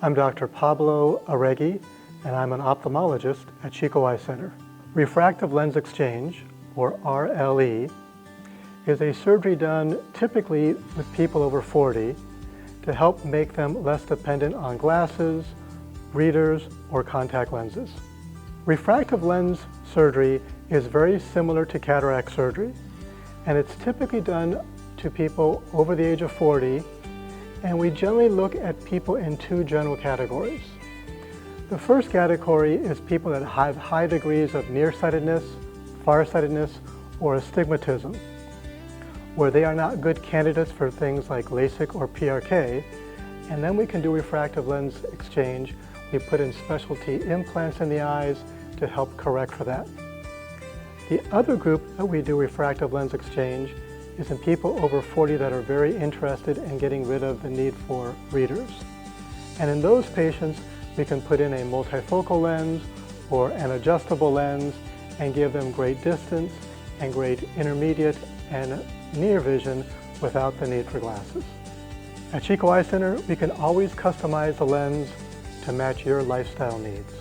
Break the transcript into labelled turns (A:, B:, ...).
A: I'm Dr. Pablo Arrgui, and I'm an ophthalmologist at Chico Eye Center. Refractive Lens Exchange, or RLE, is a surgery done typically with people over 40 to help make them less dependent on glasses, readers, or contact lenses. Refractive lens surgery is very similar to cataract surgery, and it's typically done to people over the age of 40, and we generally look at people in two general categories. The first category is people that have high degrees of nearsightedness, farsightedness, or astigmatism, where they are not good candidates for things like LASIK or PRK, and then we can do refractive lens exchange. We put in specialty implants in the eyes to help correct for that. The other group that we do refractive lens exchange is in people over 40 that are very interested in getting rid of the need for readers. And in those patients, we can put in a multifocal lens or an adjustable lens and give them great distance and great intermediate and near vision without the need for glasses. At Chico Eye Center, we can always customize the lens to match your lifestyle needs.